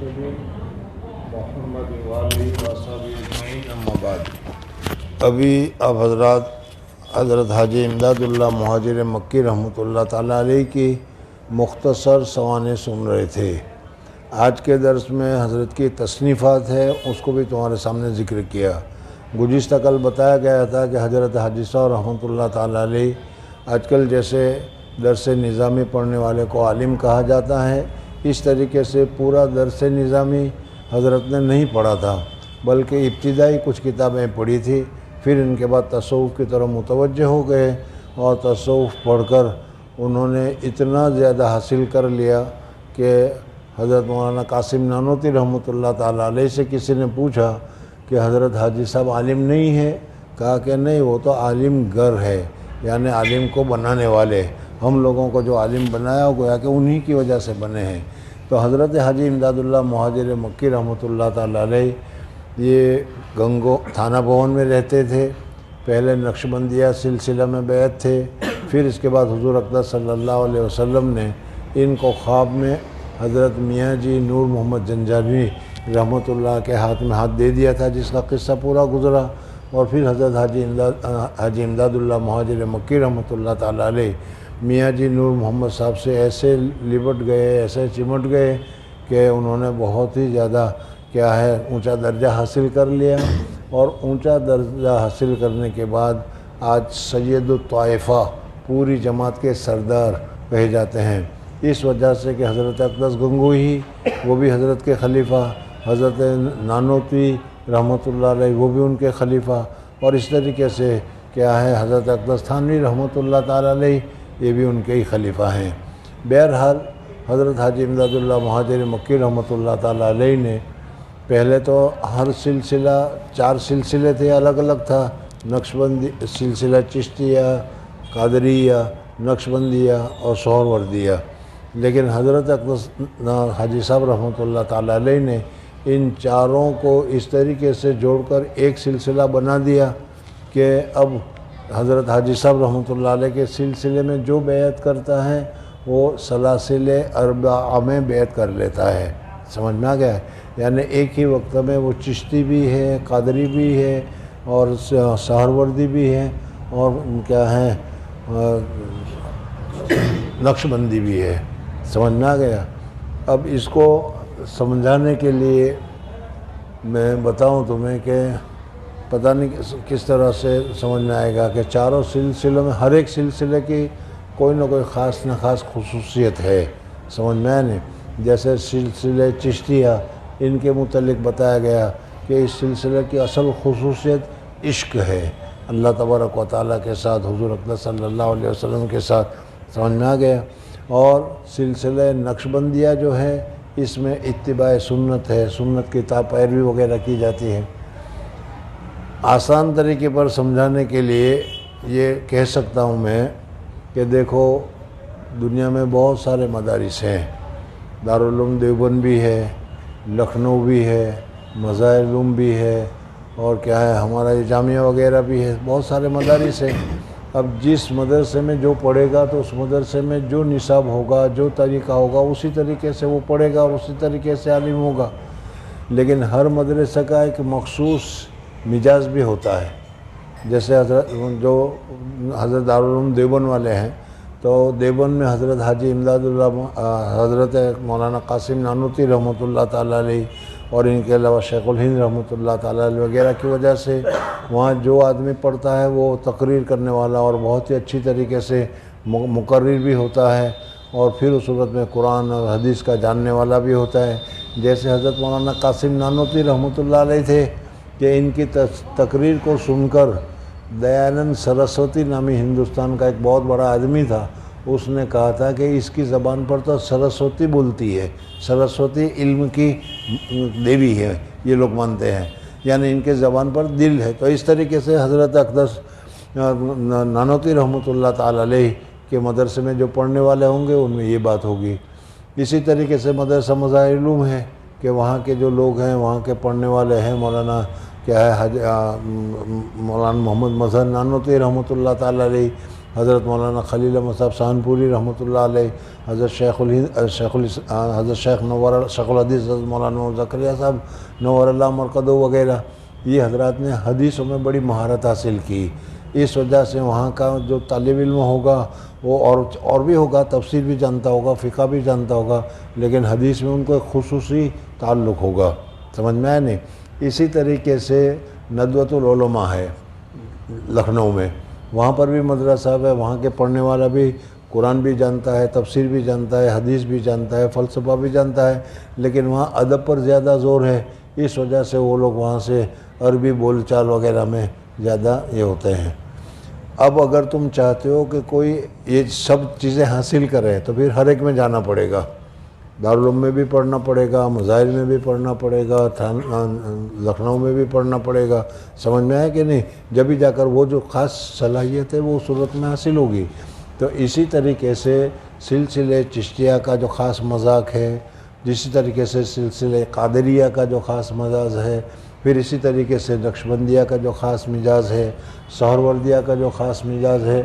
المرسلين محمد وآلہ وصحبہ اجمعین اما بعد۔ ابھی اب حضرت حاجی امداد اللہ مہاجر مکی رحمۃ اللہ تعالیٰ علیہ کی مختصر سوانح سن رہے تھے۔ آج کے درس میں حضرت کی تصنیفات ہے، اس کو بھی تمہارے سامنے ذکر کیا۔ گزشتہ کل بتایا گیا تھا کہ حضرت حاجی صاحب رحمۃ اللہ تعالیٰ علیہ آج کل جیسے درس نظامی پڑھنے والے کو عالم کہا جاتا ہے، اس طریقے سے پورا درس نظامی حضرت نے نہیں پڑھا تھا، بلکہ ابتدائی کچھ کتابیں پڑھی تھی، پھر ان کے بعد تصوف کی طرف متوجہ ہو گئے اور تصوف پڑھ کر انہوں نے اتنا زیادہ حاصل کر لیا کہ حضرت مولانا قاسم نانوتوی رحمۃ اللہ تعالیٰ علیہ سے کسی نے پوچھا کہ حضرت حاجی صاحب عالم نہیں ہے؟ کہا کہ نہیں، وہ تو عالم گر ہے، یعنی عالم کو بنانے والے، ہم لوگوں کو جو عالم بنایا گویا کہ انہی کی وجہ سے بنے ہیں۔ تو حضرت حاجی امداد اللہ مہاجر مکی رحمۃ اللہ تعالیٰ علیہ یہ گنگو تھانہ بھون میں رہتے تھے، پہلے نقشبندیہ سلسلہ میں بیعت تھے، پھر اس کے بعد حضور اقدس صلی اللہ علیہ وسلم نے ان کو خواب میں حضرت میاں جی نور محمد جنجانی رحمۃ اللہ کے ہاتھ میں ہاتھ دے دیا تھا، جس کا قصہ پورا گزرا، اور پھر حضرت حاجی امداد اللہ مہاجر مکی رحمۃ اللہ تعالیٰ علیہ میاں جی نور محمد صاحب سے ایسے لپٹ گئے، ایسے چمٹ گئے کہ انہوں نے بہت ہی زیادہ اونچا درجہ حاصل کر لیا، اور اونچا درجہ حاصل کرنے کے بعد آج سید الطائفہ پوری جماعت کے سردار کہے جاتے ہیں، اس وجہ سے کہ حضرت اقدس گنگوہی وہ بھی حضرت کے خلیفہ، حضرت نانوتوی رحمۃ اللہ علیہ وہ بھی ان کے خلیفہ، اور اس طریقے سے حضرت اقدس تھانوی رحمۃ اللہ تعالیٰ علیہ یہ بھی ان کے ہی خلیفہ ہیں۔ بہرحال حضرت حاجی امداد اللہ مہاجر مکی رحمۃ اللہ تعالیٰ علیہ نے پہلے تو ہر سلسلہ 4 سلسلے تھے، الگ الگ تھا، نقشبندی سلسلہ چشتیہ، قادریہ، نقشبندیہ اور سہروردیہ، لیکن حضرت اقدس حاجی صاحب رحمۃ اللہ تعالیٰ علیہ نے ان چاروں کو اس طریقے سے جوڑ کر ایک سلسلہ بنا دیا کہ اب حضرت حاجی صاحب رحمۃ اللہ علیہ کے سلسلے میں جو بیعت کرتا ہے وہ سلاسل اربعہ میں بیعت کر لیتا ہے۔ سمجھ میں آ گیا ہے؟ یعنی ایک ہی وقت میں وہ چشتی بھی ہے، قادری بھی ہے، اور سہروردی بھی ہے، اور نقشبندی بھی ہے۔ سمجھ میں آ گیا؟ اب اس کو سمجھانے کے لیے میں بتاؤں تمہیں کہ پتہ نہیں کس طرح سے سمجھ میں آئے گا کہ چاروں سلسلوں میں ہر ایک سلسلے کی کوئی نہ کوئی خاص نہ خاص خصوصیت ہے، سمجھ میں آئے نہیں؟ جیسے سلسلے چشتیہ، ان کے متعلق بتایا گیا کہ اس سلسلے کی اصل خصوصیت عشق ہے اللہ تبارک و تعالیٰ کے ساتھ، حضور اقدس صلی اللہ علیہ وسلم کے ساتھ، سمجھ میں آ گیا۔ اور سلسلہ نقشبندیہ جو ہے اس میں اتباع سنت ہے، سنت کی پیروی وغیرہ کی جاتی ہے۔ آسان طریقے پر سمجھانے کے لیے یہ کہہ سکتا ہوں میں کہ دیکھو، دنیا میں بہت سارے مدارس ہیں، دارالعلوم دیوبند بھی ہے، لکھنؤ بھی ہے، مظاہر علوم بھی ہے، اور ہمارا یہ جامعہ وغیرہ بھی ہے، بہت سارے مدارس ہیں۔ اب جس مدرسے میں جو پڑھے گا تو اس مدرسے میں جو نصاب ہوگا، جو طریقہ ہوگا، اسی طریقے سے وہ پڑھے گا اور اسی طریقے سے عالم ہوگا، لیکن ہر مدرسے کا ایک مخصوص مزاج بھی ہوتا ہے۔ جیسے حضرت دارالعلوم دیوبند والے ہیں، تو دیوبند میں حضرت حاجی امداد اللہ حضرت مولانا قاسم نانوتوی رحمۃ اللہ تعالیٰ علیہ اور ان کے علاوہ شیخ الہند رحمۃ اللہ تعالیٰ علیہ وغیرہ کی وجہ سے وہاں جو آدمی پڑھتا ہے وہ تقریر کرنے والا اور بہت ہی اچھی طریقے سے مقرر بھی ہوتا ہے، اور پھر اس صورت میں قرآن اور حدیث کا جاننے والا بھی ہوتا ہے۔ جیسے حضرت مولانا قاسم نانوتوی رحمۃ اللہ علیہ تھے کہ ان کی تقریر کو سن کر دیانند سرسوتی نامی ہندوستان کا ایک بہت بڑا آدمی تھا، اس نے کہا تھا کہ اس کی زبان پر تو سرسوتی بولتی ہے، سرسوتی علم کی دیوی ہے، یہ لوگ مانتے ہیں، یعنی ان کے زبان پر دل ہے۔ تو اس طریقے سے حضرت اقدس نانوتوی رحمۃ اللہ تعالیٰ علیہ کے مدرسے میں جو پڑھنے والے ہوں گے ان میں یہ بات ہوگی۔ اسی طریقے سے مدرسہ مظاہر علوم ہے کہ وہاں کے جو لوگ ہیں، وہاں کے پڑھنے والے ہیں، مولانا محمد مظہر نانوتوی رحمۃ اللہ تعالیٰ علیہ، حضرت مولانا خلیل احمد صاحب سہانپوری رحمۃ اللہ علیہ، حضرت حضرت شیخ الحدیث حضرت مولانا زکریا صاحب نور اللہ مرقدہ وغیرہ، یہ حضرات نے حدیثوں میں بڑی مہارت حاصل کی۔ اس وجہ سے وہاں کا جو طالب علم ہوگا وہ اور بھی ہوگا، تفسیر بھی جانتا ہوگا، فقہ بھی جانتا ہوگا، لیکن حدیث میں ان کو ایک خصوصی تعلق ہوگا، سمجھ میں آیا نہیں؟ اسی طریقے سے ندوۃ العلماء ہے لکھنؤ میں، وہاں پر بھی مدرسہ ہے، وہاں کے پڑھنے والا بھی قرآن بھی جانتا ہے، تفسیر بھی جانتا ہے، حدیث بھی جانتا ہے، فلسفہ بھی جانتا ہے، لیکن وہاں ادب پر زیادہ زور ہے، اس وجہ سے وہ لوگ وہاں سے عربی بول چال وغیرہ میں زیادہ یہ ہوتے ہیں۔ اب اگر تم چاہتے ہو کہ کوئی یہ سب چیزیں حاصل کرے تو پھر ہر ایک میں جانا پڑے گا، دارالعلوم میں بھی پڑھنا پڑے گا، مظاہر میں بھی پڑھنا پڑے گا، لکھنؤ میں بھی پڑھنا پڑے گا، سمجھ میں آیا کہ نہیں؟ جبھی جا کر وہ جو خاص صلاحیت ہے وہ صورت میں حاصل ہوگی۔ تو اسی طریقے سے سلسلے چشتیہ کا جو خاص مذاق ہے، اسی طریقے سے سلسلے قادریہ کا جو خاص مزاج ہے، پھر اسی طریقے سے نقشبندیہ کا جو خاص مزاج ہے، سہروردیہ کا جو خاص مزاج ہے،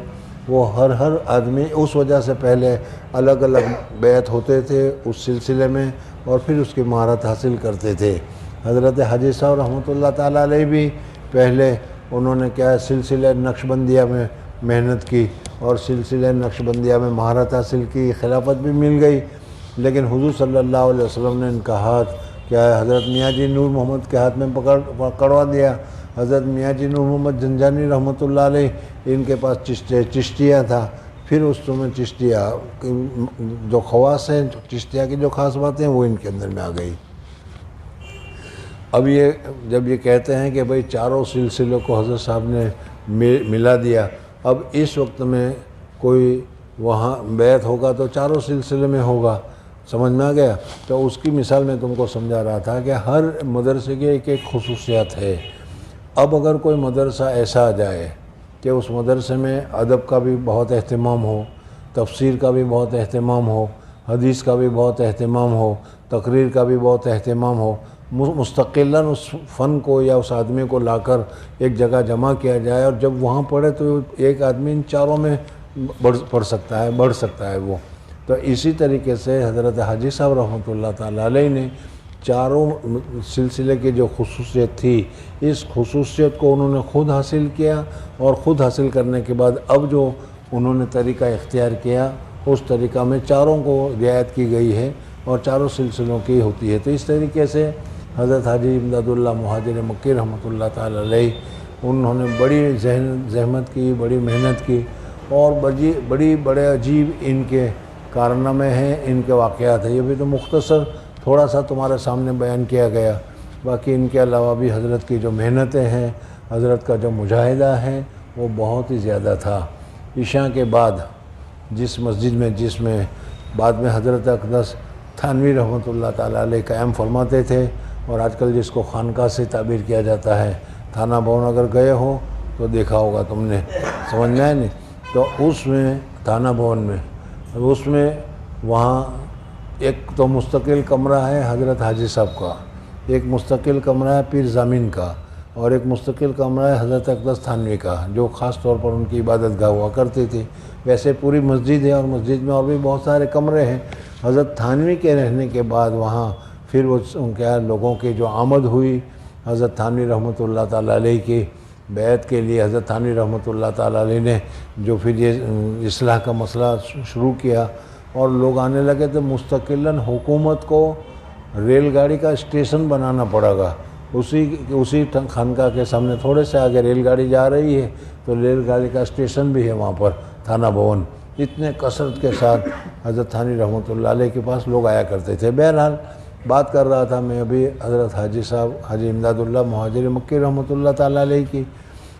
وہ ہر آدمی اس وجہ سے پہلے الگ الگ بیعت ہوتے تھے اس سلسلے میں، اور پھر اس کی مہارت حاصل کرتے تھے۔ حضرت حاجی صاحب رحمۃ اللہ تعالیٰ علیہ بھی پہلے انہوں نے کیا سلسلہ نقشبندیہ میں محنت کی اور سلسلہ نقشبندیہ میں مہارت حاصل کی، خلافت بھی مل گئی، لیکن حضور صلی اللہ علیہ وسلم نے ان کا ہاتھ کیا ہے حضرت میاں جی نور محمد کے ہاتھ میں پکڑوا دیا۔ حضرت میاں جی نور محمد جنجانی رحمۃ اللہ علیہ، ان کے پاس چشتیہ تھا، پھر اس میں چشتیہ جو خواص ہیں، چشتیہ کی جو خاص باتیں وہ ان کے اندر میں آ گئی۔ اب یہ جب یہ کہتے ہیں کہ بھئی چاروں سلسلوں کو حضرت صاحب نے ملا دیا، اب اس وقت میں کوئی وہاں بیعت ہوگا تو چاروں سلسلے میں ہوگا، سمجھ میں آ گیا؟ تو اس کی مثال میں تم کو سمجھا رہا تھا کہ ہر مدرسے کی ایک خصوصیت ہے۔ اب اگر کوئی مدرسہ ایسا آ جائے کہ اس مدرسے میں ادب کا بھی بہت اہتمام ہو، تفسیر کا بھی بہت اہتمام ہو، حدیث کا بھی بہت اہتمام ہو، تقریر کا بھی بہت اہتمام ہو، مستقلاً اس فن کو یا اس آدمی کو لا کر ایک جگہ جمع کیا جائے، اور جب وہاں پڑھے تو ایک آدمی ان چاروں میں بڑھ سکتا ہے وہ۔ تو اسی طریقے سے حضرت حاجی صاحب رحمۃ اللہ تعالیٰ علیہ نے چاروں سلسلے کی جو خصوصیت تھی، اس خصوصیت کو انہوں نے خود حاصل کیا، اور خود حاصل کرنے کے بعد اب جو انہوں نے طریقہ اختیار کیا، اس طریقہ میں چاروں کو رعایت کی گئی ہے اور چاروں سلسلوں کی ہوتی ہے۔ تو اس طریقے سے حضرت حاجی امداد اللہ مہاجر مکی رحمۃ اللہ تعالیٰ علیہ، انہوں نے بڑی زحمت کی، بڑی محنت کی، اور بڑے عجیب ان کے کارنامے ہیں، ان کے واقعات ہیں۔ یہ بھی تو مختصر تھوڑا سا تمہارے سامنے بیان کیا گیا، باقی ان کے علاوہ بھی حضرت کی جو محنتیں ہیں، حضرت کا جو مجاہدہ ہے وہ بہت ہی زیادہ تھا۔ عشاء کے بعد جس مسجد میں بعد میں حضرت اقدس تھانوی رحمۃ اللہ تعالیٰ علیہ قیام فرماتے تھے، اور آج کل جس کو خانقاہ سے تعبیر کیا جاتا ہے، تھانہ بھون اگر گئے ہو تو دیکھا ہوگا تم نے، سمجھ میں آئے نہیں؟ تو اس میں تھانہ بھون میں وہاں ایک تو مستقل کمرہ ہے حضرت حاجی صاحب کا، ایک مستقل کمرہ ہے پیر زامین کا، اور ایک مستقل کمرہ ہے حضرت اقدس تھانوی کا، جو خاص طور پر ان کی عبادت گاہ ہوا کرتی تھی۔ ویسے پوری مسجد ہے، اور مسجد میں اور بھی بہت سارے کمرے ہیں۔ حضرت تھانوی کے رہنے کے بعد وہاں پھر وہ کیا لوگوں کی جو آمد ہوئی حضرت تھانوی رحمۃ اللہ تعالیٰ علیہ کی بیعت کے لیے، حضرت تھانوی رحمۃ اللہ تعالیٰ علیہ نے جو پھر یہ اصلاح کا مسئلہ شروع کیا، اور لوگ آنے لگے تو مستقلاً حکومت کو ریل گاڑی کا اسٹیشن بنانا پڑا گا۔ اسی خانقاہ کے سامنے تھوڑے سے آگے ریل گاڑی جا رہی ہے، تو ریل گاڑی کا اسٹیشن بھی ہے وہاں پر تھانہ بھون۔ اتنے کثرت کے ساتھ حضرت تھانوی رحمۃ اللہ علیہ کے پاس لوگ آیا کرتے تھے۔ بہرحال بات کر رہا تھا میں ابھی حضرت حاجی صاحب حاجی امداد اللہ مہاجر مکی رحمۃ اللہ تعالیٰ علیہ کی،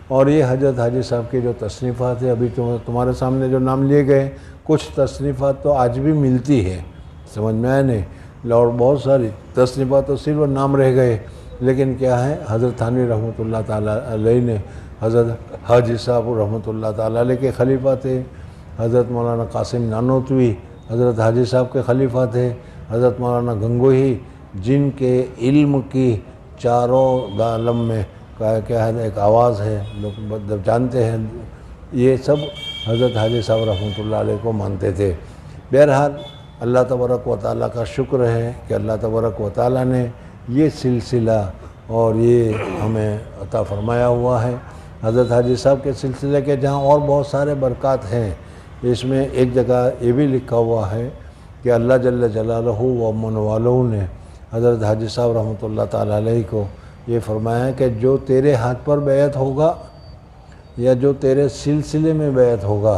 اور یہ حضرت حاجی صاحب کے جو تصنیفات ہیں، ابھی تمہارے سامنے جو نام لیے گئے، کچھ تصنیفات تو آج بھی ملتی ہے، سمجھ میں آئے نہیں؟ اور بہت ساری تصنیفات تو صرف نام رہ گئے، لیکن کیا ہے حضرت تھانوی رحمۃ اللہ تعالیٰ علیہ نے حضرت حاجی صاحب رحمۃ اللہ تعالیٰ علیہ کے خلیفہ تھے، حضرت مولانا قاسم نانوتوی حضرت حاجی صاحب کے خلیفہ تھے، حضرت مولانا گنگوہی جن کے علم کی چاروں عالم میں کیا ہے ایک آواز ہے، لوگ جانتے ہیں، یہ سب حضرت حاجی صاحب رحمۃ اللہ علیہ کو مانتے تھے۔ بہرحال اللہ تبارک و تعالیٰ کا شکر ہے کہ اللہ تبارک و تعالیٰ نے یہ سلسلہ اور یہ ہمیں عطا فرمایا ہوا ہے۔ حضرت حاجی صاحب کے سلسلے کے جہاں اور بہت سارے برکات ہیں، اس میں ایک جگہ یہ بھی لکھا ہوا ہے کہ اللہ جل جلالہ و من والہ نے حضرت حاجی صاحب رحمۃ اللہ تعالیٰ علیہ کو یہ فرمایا کہ جو تیرے ہاتھ پر بیعت ہوگا یا جو تیرے سلسلے میں بیعت ہوگا،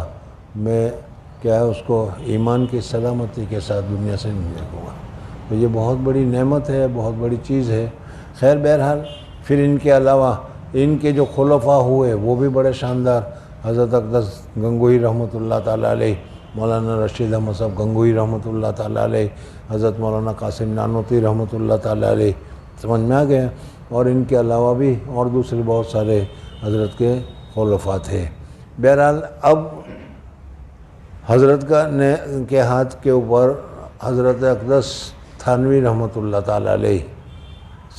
میں کیا ہے اس کو ایمان کی سلامتی کے ساتھ دنیا سے نہیں دیکھوں گا۔ تو یہ بہت بڑی نعمت ہے، بہت بڑی چیز ہے۔ خیر بہرحال پھر ان کے علاوہ ان کے جو خلفاء ہوئے وہ بھی بڑے شاندار، حضرت اقدس گنگوئی رحمۃ اللہ تعالیٰ علیہ، مولانا رشید احمد صاحب گنگوئی رحمۃ اللہ تعالیٰ علیہ، حضرت مولانا قاسم نانوتوی رحمۃ اللہ تعالیٰ علیہ، سمجھ میں آ گئے۔ اور ان کے علاوہ بھی اور دوسرے بہت سارے حضرت کے خلفاء تھے۔ بہرحال اب حضرت کے ہاتھ کے اوپر حضرت اقدس تھانوی رحمۃ اللہ تعالیٰ علیہ،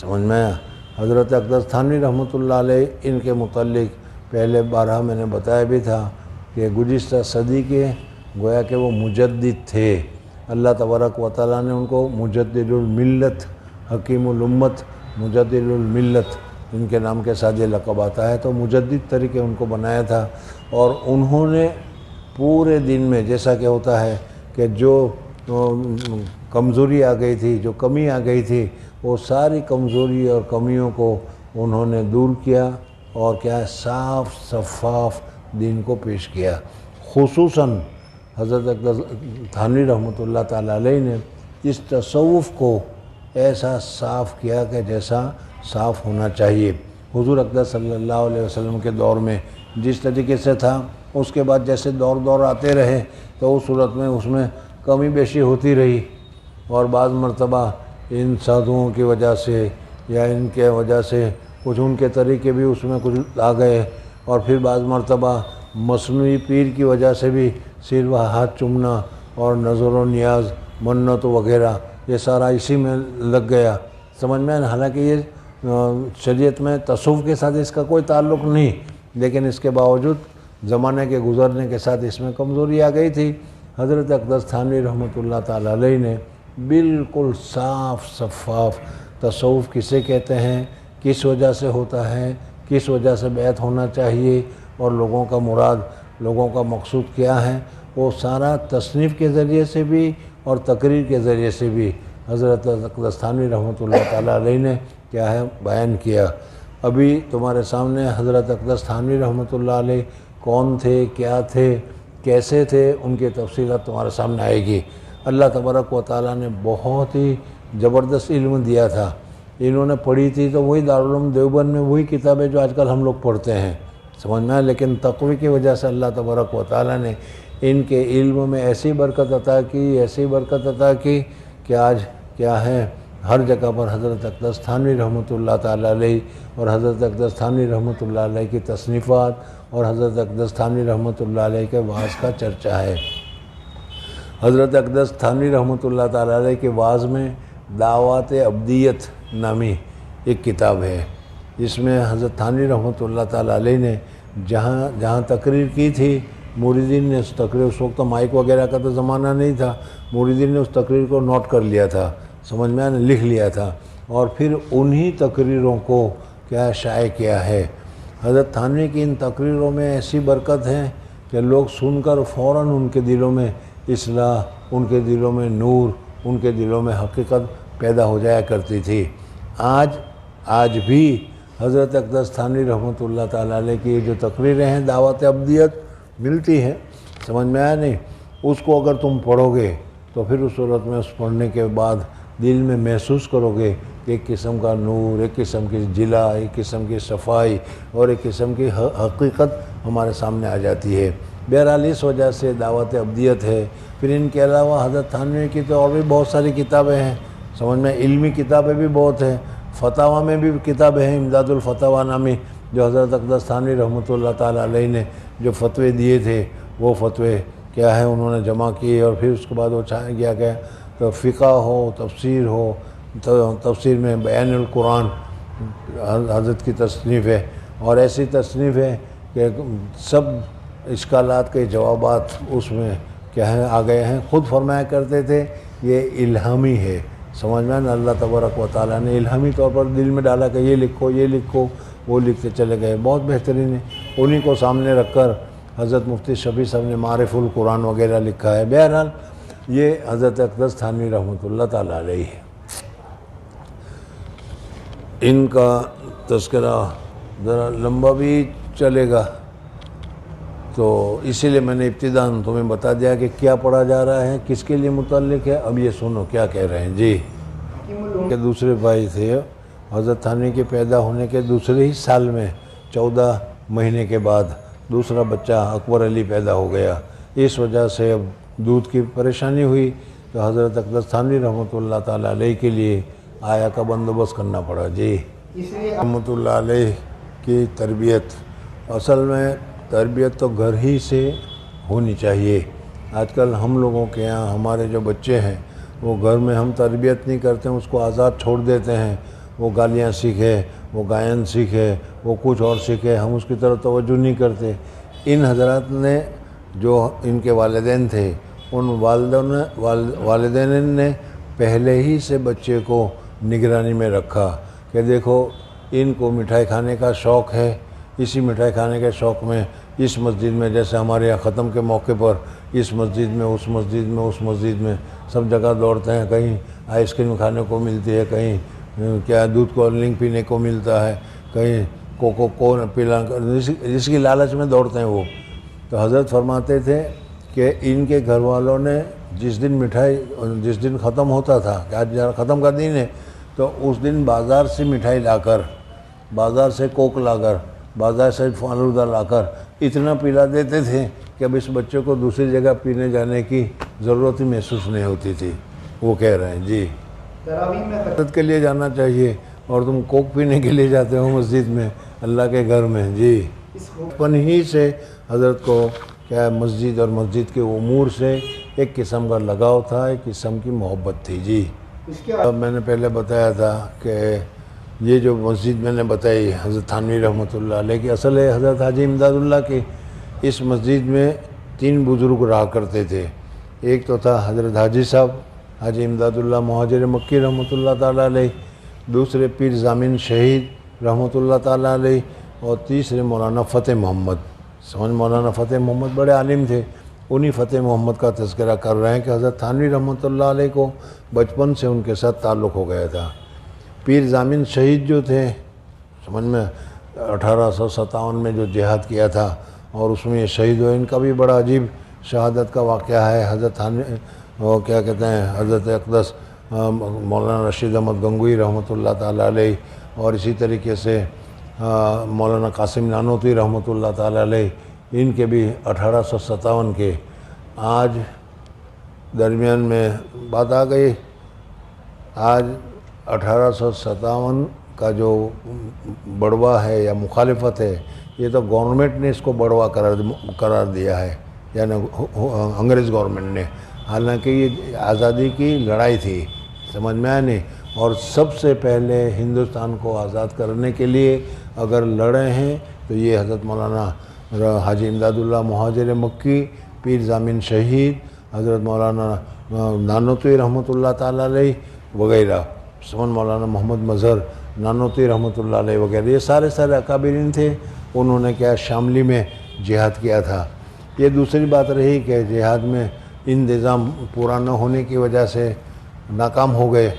سمجھ میں آیا، حضرت اقدس تھانوی رحمۃ اللہ علیہ ان کے متعلق پہلے بارہا میں نے بتایا بھی تھا کہ گزشتہ صدی کے گویا کہ وہ مجدد تھے۔ اللہ تبارک و تعالیٰ نے ان کو مجدد الملت، حکیم الامت، مجدد الملت ان کے نام کے ساتھ یہ لقب آتا ہے، تو مجدد طریقے ان کو بنایا تھا۔ اور انہوں نے پورے دن میں جیسا کہ ہوتا ہے کہ جو کمزوری آ گئی تھی، جو کمی آ گئی تھی، وہ ساری کمزوری اور کمیوں کو انہوں نے دور کیا اور کیا ہے صاف شفاف دین کو پیش کیا۔ خصوصاً حضرت اقدس تھانوی رحمۃ اللہ تعالیٰ علیہ نے اس تصوف کو ایسا صاف کیا کہ جیسا صاف ہونا چاہیے۔ حضور اقدس صلی اللہ علیہ وسلم کے دور میں جس طریقے سے تھا، اس کے بعد جیسے دور آتے رہے تو اس صورت میں اس میں کمی بیشی ہوتی رہی، اور بعض مرتبہ ان سادھوؤں کی وجہ سے یا ان کے وجہ سے کچھ ان کے طریقے بھی اس میں کچھ آ گئے، اور پھر بعض مرتبہ مصنوعی پیر کی وجہ سے بھی صرف ہاتھ چومنا اور نظر و نیاز، منت وغیرہ یہ سارا اسی میں لگ گیا، سمجھ میں۔ حالانکہ یہ شریعت میں تصوف کے ساتھ اس کا کوئی تعلق نہیں، لیکن اس کے باوجود زمانے کے گزرنے کے ساتھ اس میں کمزوری آ گئی تھی۔ حضرت اقدس تھانوی رحمۃ اللہ تعالیٰ علیہ نے بالکل صاف شفاف تصوف کسے کہتے ہیں، کس وجہ سے ہوتا ہے، کس وجہ سے بیعت ہونا چاہیے، اور لوگوں کا مراد، لوگوں کا مقصود کیا ہے، وہ سارا تصنیف کے ذریعے سے بھی اور تقریر کے ذریعے سے بھی حضرت اقدس تھانوی رحمۃ اللہ تعالیٰ علیہ نے کیا ہے بیان کیا۔ ابھی تمہارے سامنے حضرت اقدس تھانوی رحمۃ اللہ علیہ کون تھے، کیا تھے، کیسے تھے، ان کی تفصیلات تمہارے سامنے آئے گی۔ اللہ تبارک و تعالیٰ نے بہت ہی زبردست علم دیا تھا۔ انہوں نے پڑھی تھی تو وہی دارالعلوم دیوبند میں وہی کتابیں جو آج کل ہم لوگ پڑھتے ہیں، سمجھ میں، لیکن تقوی کی وجہ سے اللہ تبارک و تعالیٰ نے ان کے علم میں ایسی برکت عطا کی، ایسی برکت عطا کی کہ آج کیا ہے ہر جگہ پر حضرت اقدس تھانوی رحمۃ اللہ تعالیٰ علیہ اور حضرت اقدس تھانوی رحمۃ اللہ علیہ کی تصنیفات اور حضرت اقدس تھانوی رحمۃ اللہ علیہ کے وعظ کا چرچہ ہے۔ حضرت اقدس تھانوی رحمۃ اللہ تعالیٰ علیہ کے وعظ میں دعوات ابدیت نامی ایک کتاب ہے، جس میں حضرت تھانوی رحمۃ اللہ تعالیٰ علیہ نے جہاں تقریر کی تھی، مریدین نے اس تقریر، اس وقت مائک وغیرہ کا تو زمانہ نہیں تھا، مریدین نے اس تقریر کو نوٹ کر لیا تھا، سمجھ میں نے لکھ لیا تھا، اور پھر انہی تقریروں کو کیا شائع کیا ہے۔ حضرت تھانوی کی ان تقریروں میں ایسی برکت ہے کہ لوگ سن کر فوراً ان کے دلوں میں اصلاح، ان کے دلوں میں نور، ان کے دلوں میں حقیقت پیدا ہو جایا کرتی تھی۔ آج بھی حضرت اقدس تھانوی رحمۃ اللہ تعالیٰ علیہ کی جو تقریریں ہیں دعوت ابدیت ملتی ہیں، سمجھ میں آیا نہیں، اس کو اگر تم پڑھو گے تو پھر اس صورت میں اس پڑھنے کے بعد دل میں محسوس کرو گے کہ ایک قسم کا نور، ایک قسم کی جلا، ایک قسم کی صفائی اور ایک قسم کی حقیقت ہمارے سامنے آ جاتی ہے۔ بہرحال اس وجہ سے دعوت ابدیت ہے۔ پھر ان کے علاوہ حضرت تھانوی کی تو اور بھی بہت ساری کتابیں ہیں، سمجھ میں، علمی کتابیں بھی بہت ہیں، فتاویٰ میں بھی کتابیں ہیں، امداد الفتاویٰ نامی، جو حضرت اقدس تھانوی رحمۃ اللہ تعالیٰ علیہ نے جو فتوے دیے تھے، وہ فتوے کیا ہے انہوں نے جمع کیے، اور پھر اس کے بعد وہ چھایا گیا کہ تو فقہ ہو، تفسیر ہو، تفسیر میں بیان القرآن حضرت کی تصنیف ہے، اور ایسی تصنیف ہے کہ سب اشکالات کے جوابات اس میں کیا ہیں آ گئے ہیں. خود فرمایا کرتے تھے یہ الہامی ہے. سمجھ میں نا, اللہ تبارک و تعالیٰ نے الہامی طور پر دل میں ڈالا کہ یہ لکھو, وہ لکھتے چلے گئے. بہت بہترین ہے. انہی کو سامنے رکھ کر حضرت مفتی شفیع صاحب نے معارف القرآن وغیرہ لکھا ہے. بہرحال یہ حضرت اقدس تھانوی رحمۃ اللہ تعالیٰ علیہ ہے. ان کا تذکرہ ذرا لمبا بھی چلے گا, تو اسی لیے میں نے ابتداً تمہیں بتا دیا کہ کیا پڑھا جا رہا ہے, کس کے لیے متعلق ہے. اب یہ سنو کیا کہہ رہے ہیں. جی کہ دوسرے بھائی تھے حضرت تھانوی کے پیدا ہونے کے دوسرے ہی سال میں 14 مہینے کے بعد دوسرا بچہ اکبر علی پیدا ہو گیا. اس وجہ سے اب دودھ کی پریشانی ہوئی تو حضرت اقدس تھانوی رحمۃ اللہ تعالیٰ علیہ کے لیے آیا کا بندوبست کرنا پڑا. جی رحمۃ اللہ علیہ کی تربیت, اصل میں تربیت تو گھر ہی سے ہونی چاہیے. آج کل ہم لوگوں کے یہاں ہمارے جو بچے ہیں وہ گھر میں ہم تربیت نہیں کرتے ہیں, اس کو آزاد چھوڑ دیتے ہیں. وہ گالیاں سیکھے, وہ گائن سیکھے, وہ کچھ اور سیکھے, ہم اس کی طرف توجہ نہیں کرتے. ان حضرات نے جو ان کے والدین تھے ان والدین نے پہلے ہی سے بچے کو نگرانی میں رکھا کہ دیکھو ان کو مٹھائی کھانے کا شوق ہے. اسی مٹھائی کھانے کے شوق میں اس مسجد میں, جیسے ہمارے یہاں ختم کے موقع پر اس مسجد میں اس مسجد میں اس مسجد میں سب جگہ دوڑتے ہیں. کہیں آئس کریم کھانے کو ملتی ہے, کہیں کیا دودھ کولڈ ڈرنک پینے کو ملتا ہے, کہیں کوکو کو پلا, جس کی لالچ میں دوڑتے ہیں وہ. تو حضرت فرماتے تھے کہ ان کے گھر والوں نے جس دن ختم ہوتا تھا کہ آج ختم کا دن ہے, تو اس دن بازار سے مٹھائی لا کر, بازار سے کوک لا کر, بازار سے فالودہ لا کر اتنا پلا دیتے تھے کہ اب اس بچے کو دوسری جگہ پینے جانے کی ضرورت ہی محسوس نہیں ہوتی تھی. وہ کہہ رہے ہیں جی مسجد کے لیے جانا چاہیے اور تم کوک پینے کے لیے جاتے ہو مسجد میں, اللہ کے گھر میں. جی بچپن ہی سے حضرت کو کیا مسجد اور مسجد کے امور سے ایک قسم کا لگاؤ تھا, ایک قسم کی محبت تھی. جی اب میں نے پہلے بتایا تھا کہ یہ جو مسجد میں نے بتائی حضرت تھانوی رحمۃ اللہ علیہ کی, اصل ہے حضرت حاجی امداد اللہ کی. اس مسجد میں 3 بزرگ رہا کرتے تھے. ایک تو تھا حضرت حاجی صاحب حاجی امداد اللہ مہاجر مکی رحمۃ اللہ تعالیٰ علیہ, دوسرے پیر ضامن شہید رحمۃ اللہ تعالیٰ علیہ, اور تیسرے مولانا فتح محمد. سمجھ, مولانا فتح محمد بڑے عالم تھے. انہی فتح محمد کا تذکرہ کر رہے ہیں کہ حضرت تھانوی رحمۃ اللہ علیہ کو بچپن سے ان کے ساتھ تعلق ہو گیا تھا. پیر ضامن شہید جو تھے, سمجھ میں 1857 میں جو جہاد کیا تھا اور اس میں یہ شہید ہوئے, ان کا بھی بڑا عجیب شہادت کا واقعہ ہے. حضرت وہ کیا کہتے ہیں حضرت اقدس مولانا رشید احمد گنگوئی رحمۃ اللہ تعالیٰ علیہ, اور اسی طریقے سے مولانا قاسم نانوتوی رحمۃ اللہ تعالیٰ علیہ, ان کے بھی 1857 کے. آج درمیان میں بات آ گئی, آج 1857 کا جو بڑوا ہے یا مخالفت ہے, یہ تو گورنمنٹ نے اس کو بڑوا قرار دیا ہے, یعنی انگریز گورنمنٹ نے. حالانکہ یہ آزادی کی لڑائی تھی, سمجھ میں آیا نہیں. اور سب سے پہلے ہندوستان کو آزاد کرنے کے لیے اگر لڑے ہیں تو یہ حضرت مولانا حاجی امداد اللہ مہاجر مکی, پیر ضامن شہید, حضرت مولانا نانوتوی رحمۃ اللہ تعالیٰ علیہ وغیرہ, سمن مولانا محمد مظہر نانوتوی رحمۃ اللہ علیہ وغیرہ, یہ سارے اکابرین تھے. انہوں نے کیا شاملی میں جہاد کیا تھا. یہ دوسری بات رہی کہ جہاد میں انتظام پورا نہ ہونے کی وجہ سے ناکام ہو گئے,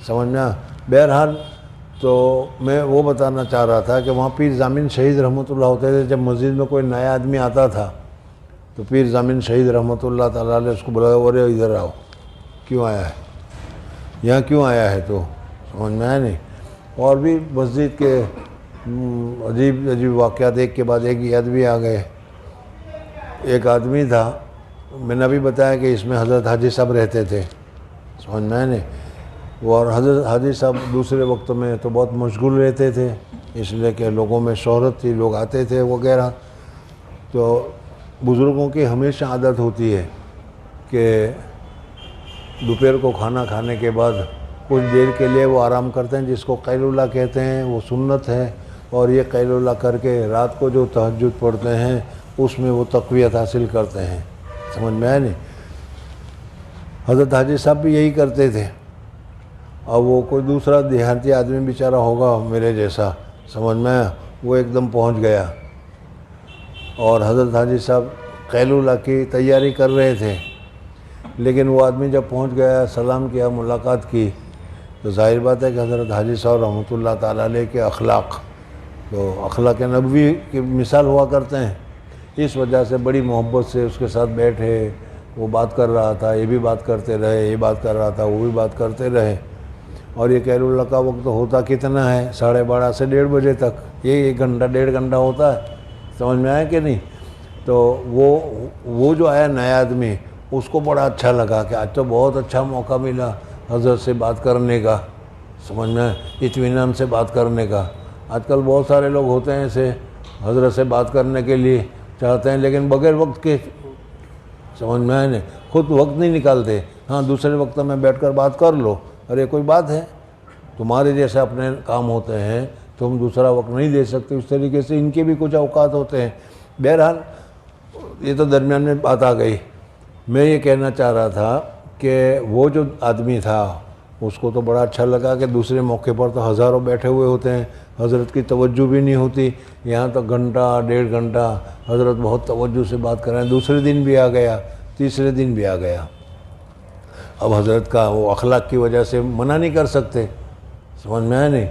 سمجھنا. بہرحال تو میں وہ بتانا چاہ رہا تھا کہ وہاں پیر ضامن شہید رحمۃ اللہ ہوتے تھے. جب مسجد میں کوئی نیا آدمی آتا تھا تو پیر ضامن شہید رحمۃ اللہ تعالیٰ علیہ اس کو بلایا, ارے ادھر آؤ, کیوں آیا ہے یہاں, کیوں آیا ہے, تو سمجھ میں آیا نہیں. اور بھی مسجد کے عجیب واقعات ایک کے بعد ایک یاد بھی آ گئے. ایک آدمی تھا, میں نے ابھی بتایا کہ اس میں حضرت حاجی صاحب رہتے تھے, سمجھ میں آیا نہیں. اور حضرت حاجی صاحب دوسرے وقت میں تو بہت مشغول رہتے تھے, اس لیے کہ لوگوں میں شہرت تھی, لوگ آتے تھے وغیرہ. تو بزرگوں کی ہمیشہ عادت ہوتی ہے کہ دوپہر کو کھانا کھانے کے بعد کچھ دیر کے لیے وہ آرام کرتے ہیں, جس کو قیلولہ کہتے ہیں. وہ سنت ہے, اور یہ قیلولہ کر کے رات کو جو تہجد پڑھتے ہیں اس میں وہ تقویت حاصل کرتے ہیں. سمجھ میں آیا نہیں. حضرت حاجی صاحب بھی یہی کرتے تھے. اور وہ کوئی دوسرا دیہاتی آدمی بیچارہ ہوگا میرے جیسا, سمجھ میں آیا, وہ ایک دم پہنچ گیا, اور حضرت حاجی صاحب قیلولہ کی تیاری کر رہے تھے. لیکن وہ آدمی جب پہنچ گیا, سلام کیا, ملاقات کی, تو ظاہر بات ہے کہ حضرت حاجی صاحب رحمۃ اللہ تعالیٰ علیہ کے اخلاق تو اخلاق نبوی کی مثال ہوا کرتے ہیں. اس وجہ سے بڑی محبت سے اس کے ساتھ بیٹھے, وہ بات کر رہا تھا, یہ بھی بات کرتے رہے, یہ بات کر رہا تھا, وہ بھی بات کرتے رہے. اور یہ قیلولہ کا وقت ہوتا کتنا ہے, 12:30 سے 1:30 بجے تک, یہ 1 گھنٹہ 1.5 گھنٹہ ہوتا ہے. سمجھ میں آیا کہ نہیں. تو وہ جو آیا نیا آدمی, اس کو بڑا اچھا لگا کہ آج تو بہت اچھا موقع ملا حضرت سے بات کرنے کا. سمجھ میں اطمینان سے بات کرنے کا. آج کل بہت سارے لوگ ہوتے ہیں ایسے, حضرت سے بات کرنے کے لیے چاہتے ہیں لیکن بغیر وقت کے, سمجھ میں آئے نہیں, خود وقت نہیں نکالتے. ہاں دوسرے وقت میں بیٹھ کر بات کر لو, ارے کوئی بات ہے, تمہارے جیسے اپنے کام ہوتے ہیں, تم دوسرا وقت نہیں دے سکتے. اس طریقے سے ان کے بھی کچھ اوقات ہوتے ہیں. بہرحال یہ تو درمیان میں بات آ گئی. میں یہ کہنا چاہ رہا تھا کہ وہ جو آدمی تھا اس کو تو بڑا اچھا لگا کہ دوسرے موقع پر تو ہزاروں بیٹھے ہوئے ہوتے ہیں, حضرت کی توجہ بھی نہیں ہوتی. یہاں تو 1.5 گھنٹہ حضرت بہت توجہ سے بات کر رہے ہیں. دوسرے دن بھی آ گیا, تیسرے دن بھی آ گیا. اب حضرت کا وہ اخلاق کی وجہ سے منع نہیں کر سکتے. سمجھ میں آیا نہیں.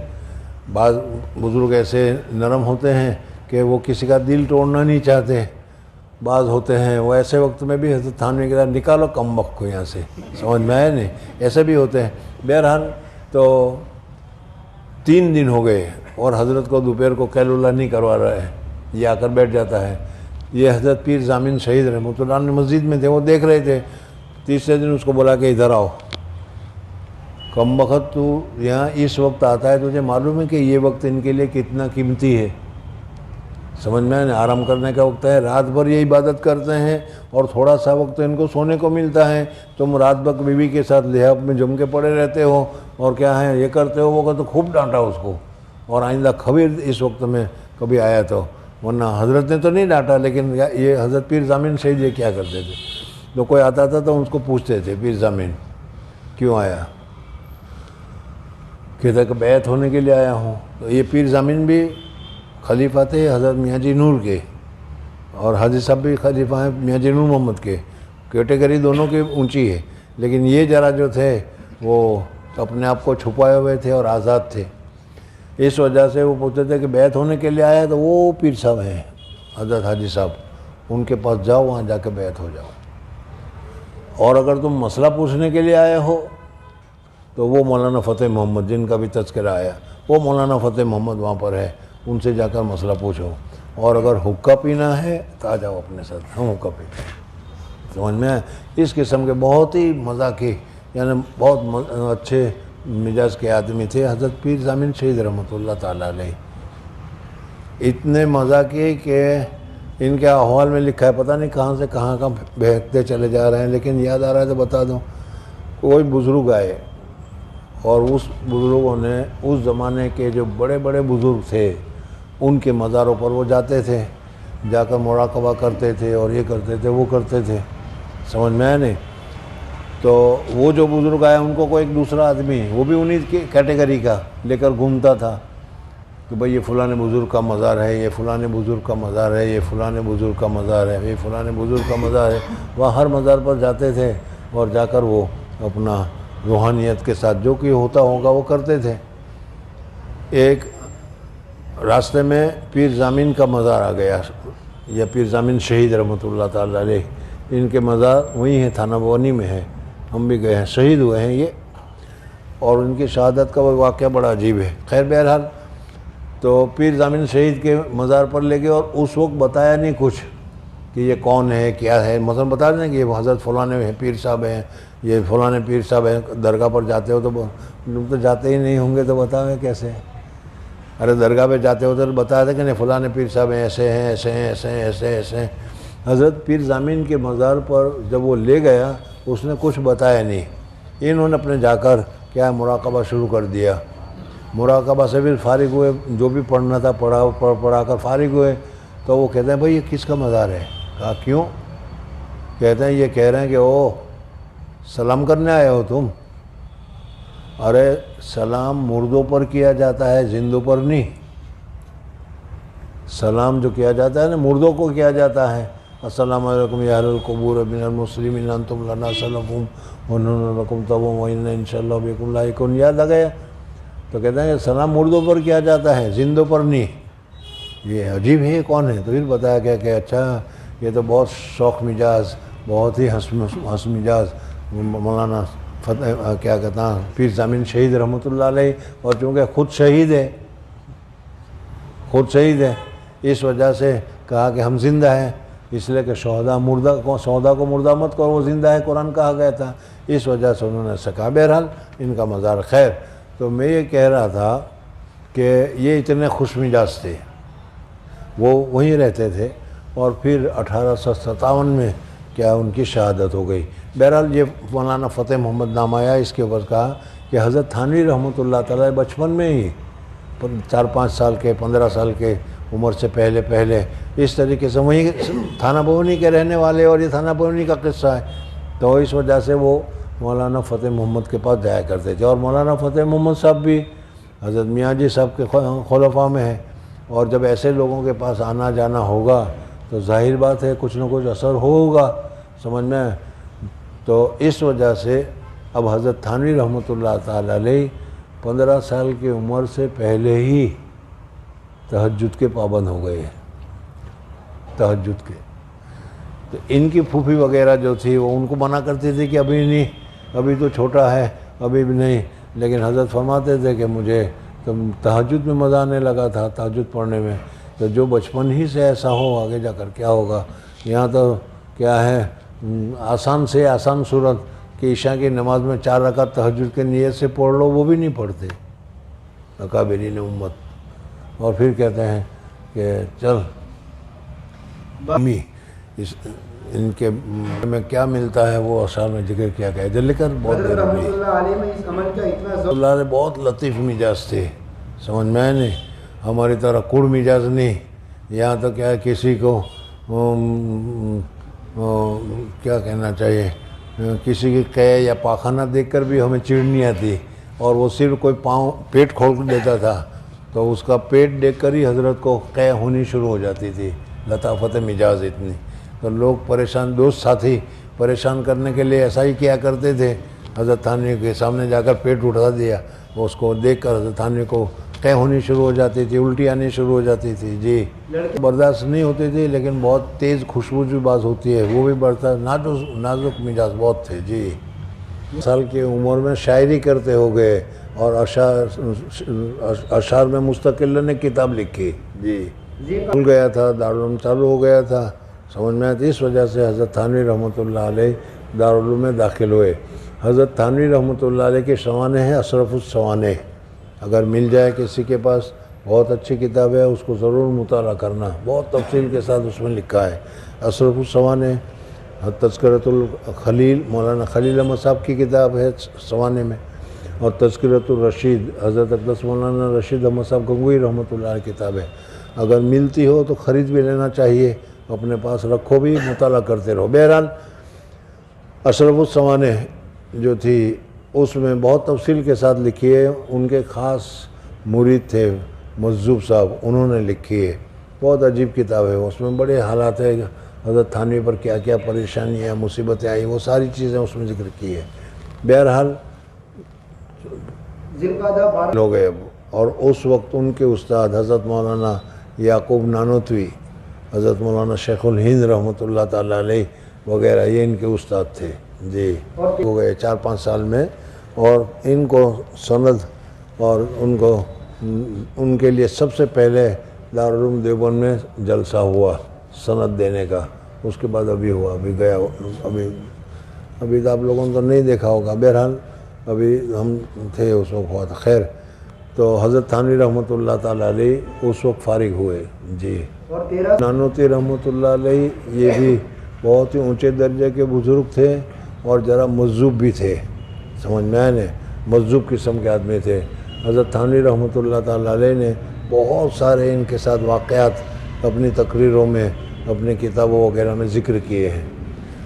بعض بزرگ ایسے نرم ہوتے ہیں کہ وہ کسی کا دل توڑنا نہیں چاہتے. بعض ہوتے ہیں وہ ایسے وقت میں بھی حضرت تھانوی کے نکالو کم وقت کو یہاں سے. سمجھ میں آیا نہیں, ایسے بھی ہوتے ہیں. بہرحال تو 3 دن ہو گئے اور حضرت کو دوپہر کو قیلولہ نہیں کروا رہا ہے, یہ آ کر بیٹھ جاتا ہے. یہ حضرت پیر ضامن شہید رحمۃ اللہ علیہ مسجد میں تھے, وہ دیکھ رہے تھے. تیسرے دن اس کو بولا کہ ادھر آؤ, کم وقت تو یہاں اس وقت آتا ہے, تجھے معلوم ہے کہ یہ وقت ان کے لیے کتنا قیمتی ہے. سمجھ میں آرام کرنے کا وقت ہے, رات بھر یہ عبادت کرتے ہیں اور تھوڑا سا وقت ان کو سونے کو ملتا ہے. تم رات بھر بیوی کے ساتھ لحاف میں جم کے پڑے رہتے ہو اور کیا ہے یہ کرتے ہو, وہ تو خوب ڈانٹا اس کو. اور آئندہ خبر اس وقت میں کبھی آیا تو, ورنہ حضرت نے تو نہیں ڈانٹا, لیکن یہ حضرت پیر ضامن شہید یہ کیا کرتے تھے, تو کوئی آتا تھا تو اس کو پوچھتے تھے پیر ضامن کیوں آیا, کہتا کہ بیعت ہونے کے لیے آیا ہوں. تو یہ پیر ضامن بھی خلیفہ تھے حضرت میاں جی نور کے, اور حاجی صاحب بھی خلیفہ ہیں میاں جی نور محمد کے. کیٹیگری دونوں کی اونچی ہے, لیکن یہ ذرا جو تھے وہ اپنے آپ کو چھپائے ہوئے تھے اور آزاد تھے. اس وجہ سے وہ پوچھتے تھے کہ بیعت ہونے کے لیے آیا, تو وہ پیر صاحب ہیں حضرت حاجی صاحب, ان کے پاس جاؤ, وہاں جا کے بیعت ہو جاؤ. اور اگر تم مسئلہ پوچھنے کے لیے آئے ہو تو وہ مولانا فتح محمد جن کا بھی تذکرہ آیا, وہ مولانا فتح محمد وہاں پر ہے, ان سے جا کر مسئلہ پوچھو. اور اگر حقہ پینا ہے تو آ جاؤ اپنے ساتھ, ہم حقہ پیتے ہیں. سمجھ میں آئے. اس قسم کے بہت ہی مذاقی, یعنی بہت اچھے مزاج کے آدمی تھے حضرت پیر ضامن شہید رحمۃ اللہ تعالیٰ علیہ. اتنے مذاقی کہ ان کے احوال میں لکھا ہے, پتہ نہیں کہاں سے کہاں بہکتے چلے جا رہے ہیں, لیکن یاد آ رہا ہے تو بتا دوں. کوئی بزرگ آئے اور اس بزرگوں نے اس زمانے کے جو بڑے بڑے بزرگ تھے ان کے مزاروں پر وہ جاتے تھے, جا کر مراقبہ کرتے تھے اور یہ کرتے تھے وہ کرتے تھے. سمجھ میں آیا نہیں. تو وہ جو بزرگ آئے ان کو کوئی ایک دوسرا آدمی, وہ بھی انہی کی کیٹیگری کا, لے کر گھومتا تھا کہ بھئی یہ فلاں بزرگ کا مزار ہے, یہ فلاں بزرگ کا مزار ہے, یہ فلاں بزرگ کا مزار ہے, یہ فلاں بزرگ کا مزار ہے. وہاں ہر مزار پر جاتے تھے اور جا کر وہ اپنا روحانیت کے ساتھ جو کہ ہوتا ہوگا وہ کرتے تھے. ایک راستے میں پیر ضامن کا مزار آ گیا, یا پیر ضامن شہید رحمۃ اللہ تعالیٰ علیہ, ان کے مزار وہیں ہیں, تھانہ بھوانی میں ہے, ہم بھی گئے ہیں, شہید ہوئے ہیں یہ. اور ان کی شہادت کا وہ واقعہ بڑا عجیب ہے. خیر بہرحال تو پیر ضامن شہید کے مزار پر لے گئے اور اس وقت بتایا نہیں کچھ کہ یہ کون ہے کیا ہے. مثلا بتا دیں کہ یہ حضرت فلاں پیر صاحب ہیں, یہ فلاں پیر صاحب ہیں. درگاہ پر جاتے ہو تو لوگ تو جاتے ہی نہیں ہوں گے تو بتاؤ کیسے. ارے درگاہ پہ جاتے ہو تو بتایا تھا کہ نہیں فلاں پیر صاحب ہیں, ایسے ہیں ایسے ہیں ایسے ہیں ایسے ایسے ہیں. حضرت پیر ضامن کے مزار پر جب وہ لے گیا اس نے کچھ بتایا نہیں. انہوں نے اپنے جا کر کیا مراقبہ شروع کر دیا. مراقبہ سے پھر فارغ ہوئے, جو بھی پڑھنا تھا پڑھا کر فارغ ہوئے. تو وہ کہتے ہیں بھائی یہ کس کا مزار ہے؟ کہا کیوں؟ کہتے ہیں یہ کہہ رہے ہیں کہ او سلام کرنے آئے ہو تم؟ ارے سلام مردوں پر کیا جاتا ہے، زندوں پر نہیں۔ سلام جو کیا جاتا ہے نا مردوں کو کیا جاتا ہے، السلام علیکم یا اہل القبور من المسلمین انتم لنا سلفم ونحن لکم تبعون وإنا انشاءاللہ بکم لاحقون، یاد آ گیا؟ تو کہتے ہیں کہ سلام مردوں پر کیا جاتا ہے، زندوں پر نہیں۔ یہ عجیب ہے، کون ہے؟ تو پھر بتایا گیا کہ اچھا یہ تو بہت شوق مزاج، بہت ہی ہنس مزاج مولانا فتح کیا کہتا ہے پیر ضامن شہید رحمۃ اللہ علیہ، اور چونکہ خود شہید ہے اس وجہ سے کہا کہ ہم زندہ ہیں، اس لیے کہ شہداء کو مردہ مت کرو، وہ زندہ ہے، قرآن کہا گیا تھا، اس وجہ سے انہوں نے سکا۔ بہرحال ان کا مزار خیر۔ تو میں یہ کہہ رہا تھا کہ یہ اتنے خوش مزاج تھے، وہ وہیں رہتے تھے، اور پھر 1857 میں کیا ان کی شہادت ہو گئی۔ بہرحال یہ مولانا فتح محمد نام آیا، اس کے اوپر کہا کہ حضرت تھانوی رحمۃ اللہ تعالیٰ بچپن میں ہی 4-5 سال کے 15 سال کے عمر سے پہلے اس طریقے سے وہیں تھانہ بھونی کے رہنے والے، اور یہ تھانہ بھونی کا قصہ ہے، تو اس وجہ سے وہ مولانا فتح محمد کے پاس جایا کرتے تھے۔ اور مولانا فتح محمد صاحب بھی حضرت میاں جی صاحب کے خلفاء میں ہیں، اور جب ایسے لوگوں کے پاس آنا جانا ہوگا تو ظاہر بات ہے کچھ نہ کچھ اثر ہوگا، سمجھ میں۔ تو اس وجہ سے اب حضرت تھانوی رحمۃ اللہ تعالی علیہ 15 سال کی عمر سے پہلے ہی تہجد کے پابند ہو گئے، تہجد کے۔ تو ان کی پھوپھی وغیرہ جو تھی وہ ان کو منع کرتی تھی کہ ابھی نہیں، ابھی تو چھوٹا ہے، ابھی بھی نہیں، لیکن حضرت فرماتے تھے کہ مجھے تو تہجد میں مزہ آنے لگا تھا، تہجد پڑھنے میں۔ تو جو بچپن ہی سے ایسا ہو آگے جا کر کیا ہوگا؟ یہاں تو کیا ہے آسان سے آسان صورت کہ عشاء کی نماز میں 4 رکعت تہجد کے نیت سے پڑھ لو، وہ بھی نہیں پڑھتے اکابرین امت، اور پھر کہتے ہیں کہ چل ان کے میں کیا ملتا ہے وہ اشعار میں ذکر کیا گیا ہے، لکھ کر بہت دیر ہوئی۔ اللہ نے بہت لطیف مزاج تھے، سمجھ میں نہیں، ہماری طرح کوڑ مزاج نہیں۔ یہاں تو کیا ہے کسی کو کیا کہنا چاہیے، کسی کی قے یا پاخانہ دیکھ کر بھی ہمیں چڑ نہیں آتی، اور وہ صرف کوئی پیٹ کھول دیتا تھا تو اس کا پیٹ دیکھ کر ہی حضرت کو قے ہونی شروع ہو جاتی تھی، لطافت مزاج اتنی۔ تو لوگ پریشان، دوست ساتھی پریشان کرنے کے لیے ایسا ہی کیا کرتے تھے، حضرت تھانوی کے سامنے جا کر پیٹ اٹھا دیا، اس کو دیکھ کر حضرت تھانوی کو قے ہونی شروع ہو جاتی تھی، الٹی آنی شروع ہو جاتی تھی، جی برداشت نہیں ہوتی تھی، لیکن بہت تیز خوشبو جو بات ہوتی ہے وہ بھی بڑھتا، نازک مزاج بہت تھے، جی۔ سال کی عمر میں شاعری کرتے ہو گئے، اور اشعار میں مستقل نے کتاب لکھی، جی۔ کھل گیا تھا، دارالعلوم چالو ہو گیا تھا، سمجھ میں آتی، اس وجہ سے حضرت تھانوی رحمۃ اللہ علیہ دارالعلوم میں داخل ہوئے۔ حضرت تھانوی رحمۃ اللہ علیہ کے سوانح ہیں اشرف السوانح، اگر مل جائے کسی کے پاس، بہت اچھی کتاب ہے، اس کو ضرور مطالعہ کرنا، بہت تفصیل کے ساتھ اس میں لکھا ہے۔ اشرف السوانح تذکرۃ الخلیل، مولانا خلیل احمد صاحب کی کتاب ہے سوانح میں، اور تذکرۃ الرشید حضرت اقدس مولانا رشید احمد صاحب گنگوئی رحمۃ اللہ علیہ کتاب ہے، اگر ملتی ہو تو خرید بھی لینا چاہیے، اپنے پاس رکھو بھی، مطالعہ کرتے رہو۔ بہرحال اشرف السوانح جو تھی اس میں بہت تفصیل کے ساتھ لکھی ہے، ان کے خاص مرید تھے مجذوب صاحب، انہوں نے لکھی ہے، بہت عجیب کتاب ہے، اس میں بڑے حالات ہے، حضرت تھانوی پر کیا کیا پریشانیاں مصیبتیں آئی، وہ ساری چیزیں اس میں ذکر کی ہے۔ بہرحال ہو گئے، اور اس وقت ان کے استاد حضرت مولانا یعقوب نانوتوی، حضرت مولانا شیخ الہند رحمۃ اللہ تعالیٰ علیہ وغیرہ، یہ ان کے استاد تھے، جی۔ ہو گئے 4-5 سال میں، اور ان کو سند، اور ان کے لیے سب سے پہلے دارالعلوم دیوبند میں جلسہ ہوا سند دینے کا، اس کے بعد ابھی ہوا، ابھی گیا، ابھی تو آپ لوگوں نے تو نہیں دیکھا ہوگا، بہرحال ابھی ہم تھے اس وقت ہوا تھا، خیر۔ تو حضرت تھانوی رحمۃ اللہ تعالیٰ علیہ اس وقت فارغ ہوئے، جی۔ نانوتی رحمۃ اللہ علیہ یہ بھی بہت ہی اونچے درجے کے بزرگ تھے، اور ذرا مجذوب بھی تھے، سمجھ میں آئے، مجذوب قسم کے آدمی تھے۔ حضرت تھانوی رحمۃ اللہ تعالیٰ علیہ نے بہت سارے ان کے ساتھ واقعات اپنی تقریروں میں اپنی کتابوں وغیرہ میں ذکر کیے ہیں۔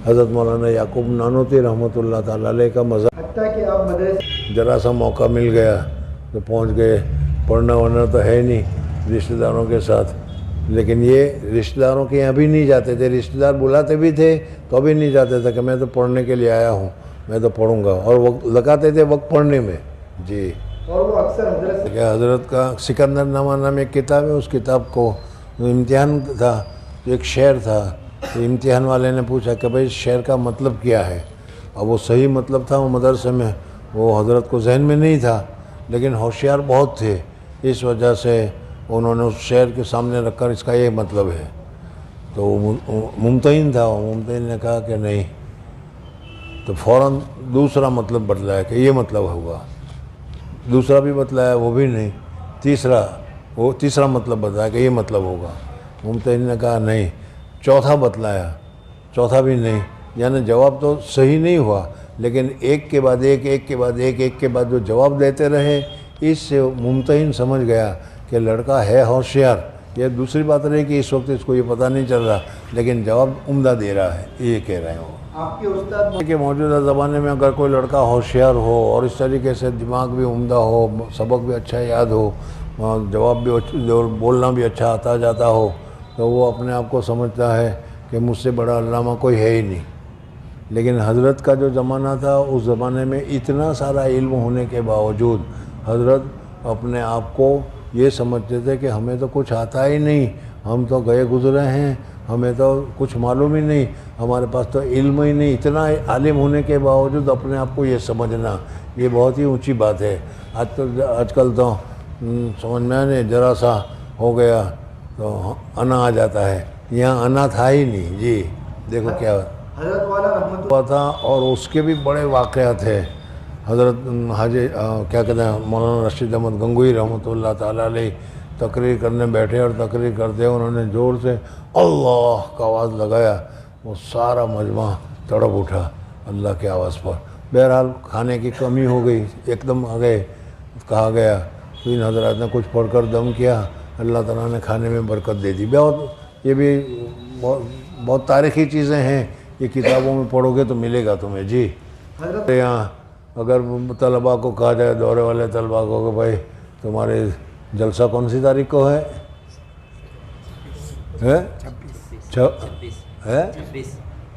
حضرت مولانا یعقوب نانوتوی رحمۃ اللہ تعالیٰ علیہ کا مذہب، حتیٰ کہ آپ مدرسے ذرا سا موقع مل گیا تو پہنچ گئے، پڑھنا ورنا تو ہے نہیں رشتہ داروں کے ساتھ، لیکن یہ رشتہ داروں کے یہاں بھی نہیں جاتے تھے، رشتہ دار بلاتے بھی تھے تو ابھی نہیں جاتے تھے کہ میں تو پڑھنے کے لیے آیا ہوں، میں تو پڑھوں گا، اور وقت لگاتے تھے وقت پڑھنے میں۔ جی، اور وہ اکثر حضرت سے کہ حضرت کا سکندر نامہ نامی ایک کتاب ہے، اس کتاب کو امتحان تھا، ایک شعر تھا، تو امتحان والے نے پوچھا کہ بھائی شعر کا مطلب کیا ہے؟ اب وہ صحیح مطلب تھا وہ مدرسے میں، وہ حضرت کو ذہن میں نہیں تھا، لیکن ہوشیار بہت تھے، اس وجہ سے انہوں نے اس شعر کے سامنے رکھ کر اس کا یہ مطلب ہے، تو وہ ممتحن تھا، وہ ممتحن نے کہا کہ نہیں، تو فوراً دوسرا مطلب بتلایا کہ یہ مطلب ہوگا، دوسرا بھی بتلایا وہ بھی نہیں، تیسرا مطلب بتلایا کہ یہ مطلب ہوگا، ممتحن نے کہا نہیں، چوتھا بتلایا، چوتھا بھی نہیں، یعنی جواب تو صحیح نہیں ہوا، لیکن ایک کے بعد ایک، ایک کے بعد ایک کے بعد جو جواب دیتے رہے، اس سے ممتحن سمجھ گیا کہ لڑکا ہے ہوشیار۔ یہ دوسری بات رہی کہ اس وقت اس کو یہ پتہ نہیں چل رہا، لیکن جواب عمدہ دے رہا ہے، یہ کہہ رہے ہیں وہ۔ آپ کے استاد کہ موجودہ زمانے میں اگر کوئی لڑکا ہوشیار ہو اور اس طریقے سے دماغ بھی عمدہ ہو، سبق بھی اچھا یاد ہو، جواب بھی اور بولنا بھی اچھا آتا جاتا ہو، تو وہ اپنے آپ کو سمجھتا ہے کہ مجھ سے بڑا علامہ کوئی ہے ہی نہیں۔ لیکن حضرت کا جو زمانہ تھا، اس زمانے میں اتنا سارا علم ہونے کے باوجود حضرت اپنے آپ کو یہ سمجھتے تھے کہ ہمیں تو کچھ آتا ہی نہیں، ہم تو گئے گزرے ہیں، ہمیں تو کچھ معلوم ہی نہیں، ہمارے پاس تو علم ہی نہیں۔ اتنا عالم ہونے کے باوجود اپنے آپ کو یہ سمجھنا، یہ بہت ہی اونچی بات ہے۔ آج کل تو سمجھ میں نہیں، ذرا سا ہو گیا تو انا آ جاتا ہے، یہاں انا تھا ہی نہیں۔ جی دیکھو کیا حضرت والا رحمت ہوا تھا، اور اس کے بھی بڑے واقعات ہیں۔ حضرت حاجی کیا کہتے ہیں مولانا رشید احمد گنگوئی رحمۃ اللہ تعالیٰ علیہ تقریر کرنے بیٹھے، اور تقریر کرتے انہوں نے زور سے اللہ کا آواز لگایا، وہ سارا مجمع تڑپ اٹھا اللہ کی آواز پر۔ بہرحال کھانے کی کمی ہو گئی، ایک دم آ گئے، کہا گیا تو ان حضرات نے کچھ پڑھ کر دم کیا، اللہ تعالیٰ نے کھانے میں برکت دے دی۔ یہ بھی بہت تاریخی چیزیں ہیں، یہ کتابوں میں پڑھو گے تو ملے گا تمہیں۔ جی حضرت یہاں اگر طلباء کو کہا جائے، دورے والے طلباء کو کہ بھائی تمہارے جلسہ کون سی تاریخ کو ہے؟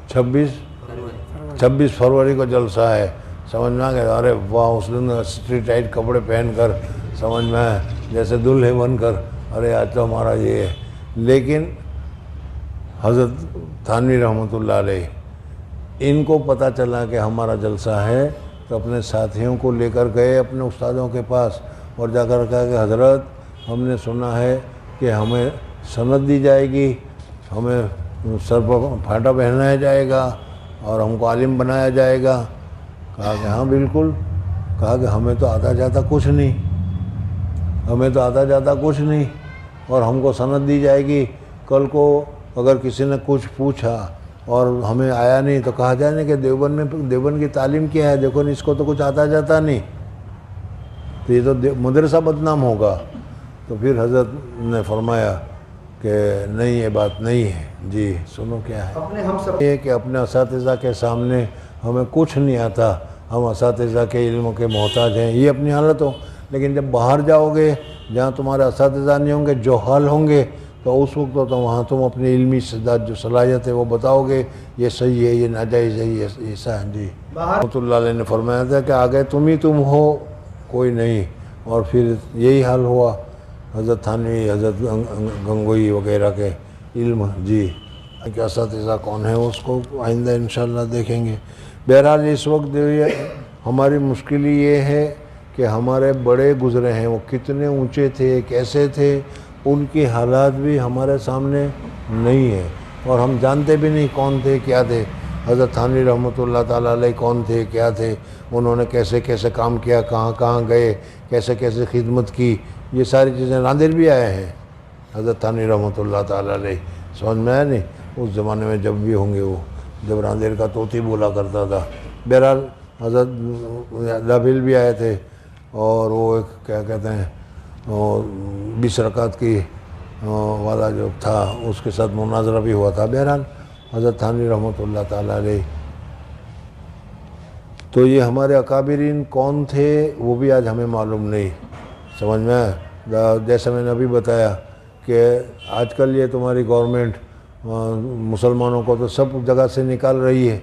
26 فروری کو جلسہ ہے۔ سمجھ میں آ گیا، ارے واہ، اس دن اسٹریٹ ٹائٹ کپڑے پہن کر، سمجھ میں آیا جیسے دلہے بن کر، ارے آج تو ہمارا یہ ہے۔ لیکن حضرت تھانوی رحمۃ اللہ علیہ، ان کو پتہ چلا کہ ہمارا جلسہ ہے تو اپنے ساتھیوں کو لے کر گئے اپنے استادوں کے پاس، اور جا کر کہا کہ حضرت ہم نے سنا ہے کہ ہمیں سند دی جائے گی، ہمیں سر پر پھاٹا پہنایا جائے گا اور ہم کو عالم بنایا جائے گا۔ کہا کہ ہاں بالکل۔ کہا کہ ہمیں تو آتا جاتا کچھ نہیں، ہمیں تو آتا جاتا کچھ نہیں، اور ہم کو سند دی جائے گی۔ کل کو اگر کسی نے کچھ پوچھا اور ہمیں آیا نہیں تو کہا جائے نہیں کہ دیوبند کی تعلیم کیا ہے، دیکھو اس کو تو کچھ آتا جاتا نہیں، تو یہ تو مدرسہ بدنام ہوگا۔ تو پھر حضرت نے فرمایا کہ نہیں، یہ بات نہیں ہے۔ جی سنو کیا ہے، اپنے ہم سب یہ کہ اپنے اساتذہ کے سامنے ہمیں کچھ نہیں آتا، ہم اساتذہ کے علم کے محتاج ہیں، یہ اپنی حالت ہو۔ لیکن جب باہر جاؤ گے جہاں تمہارے اساتذہ نہیں ہوں گے، جوہال ہوں گے، تو اس وقت تو وہاں تم اپنی علمی جو صلاحیت ہے وہ بتاؤ گے، یہ صحیح ہے، یہ ناجائز ہے، یہ ایسا ہے۔ جی باہر رحمۃ اللہ علیہ نے فرمایا تھا کہ آگے تم ہو، کوئی نہیں۔ اور پھر یہی حال ہوا حضرت تھانوی، حضرت گنگوئی وغیرہ کے علم۔ جی کہ اساتذہ کون ہیں اس کو آئندہ انشاءاللہ دیکھیں گے۔ بہرحال اس وقت ہماری مشکل یہ ہے کہ ہمارے بڑے گزرے ہیں، وہ کتنے اونچے تھے، کیسے تھے، ان کی حالات بھی ہمارے سامنے نہیں ہے، اور ہم جانتے بھی نہیں کون تھے، کیا تھے۔ حضرت تھانوی رحمۃ اللہ تعالیٰ علیہ کون تھے، کیا تھے، انہوں نے کیسے کیسے کام کیا، کہاں کہاں گئے، کیسے کیسے خدمت کی، یہ ساری چیزیں نادر بھی آئے ہیں حضرت تھانوی رحمۃ اللہ تعالیٰ علیہ۔ سمجھ میں آیا نہیں، اس زمانے میں جب بھی ہوں گے، وہ جب راندیر کا طوطی بولا کرتا تھا۔ بہرحال حضرت لابل بھی آئے تھے، اور وہ ایک کیا کہتے ہیں، 20 رکعت کی والا جو تھا اس کے ساتھ مناظرہ بھی ہوا تھا. بہرحال حضرت تھانوی رحمۃ اللہ تعالیٰ علیہ. تو یہ ہمارے اکابرین کون تھے وہ بھی آج ہمیں معلوم نہیں. سمجھ میں آیا؟ جیسے میں نے ابھی بتایا کہ آج کل یہ تمہاری گورنمنٹ مسلمانوں کو تو سب جگہ سے نکال رہی ہے.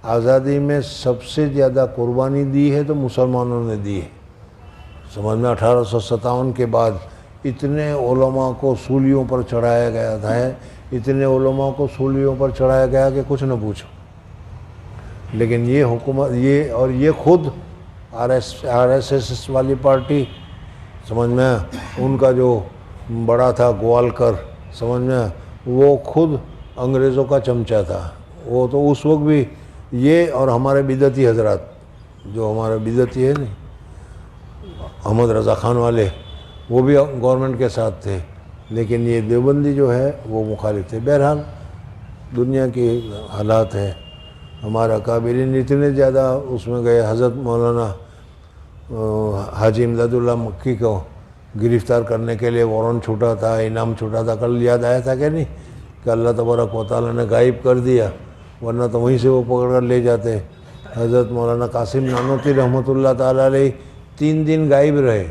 آزادی میں سب سے زیادہ قربانی دی ہے تو مسلمانوں نے دی ہے. سمجھ میں 1857 کے بعد اتنے علماء کو سولیوں پر چڑھایا گیا تھا. اتنے علماء کو سولیوں پر چڑھایا گیا کہ کچھ نہ پوچھو. لیکن یہ حکومت یہ خود آر ایس ایس والی پارٹی، سمجھ میں ان کا جو بڑا تھا گوالکر، سمجھ میں وہ خود انگریزوں کا چمچہ تھا. وہ تو اس وقت بھی یہ اور ہمارے بدعتی حضرات جو ہمارے بدعتی ہے نہیں احمد رضا خان والے، وہ بھی گورنمنٹ کے ساتھ تھے. لیکن یہ دیوبندی جو ہے وہ مخالف تھے. بہرحال دنیا کی حالات ہے. ہمارا اکابرین اتنے زیادہ اس میں گئے. حضرت مولانا حاجی امداد اللہ مکی کو گرفتار کرنے کے لیے وارنٹ چھوٹا تھا، انعام چھوٹا تھا. کل یاد آیا تھا کہ نہیں کہ اللہ تبارک و تعالیٰ نے غائب کر دیا، ورنہ تو وہیں سے وہ پکڑ کر لے جاتے. حضرت مولانا قاسم نانوتوی رحمۃ اللہ تعالیٰ علیہ 3 دن غائب رہے.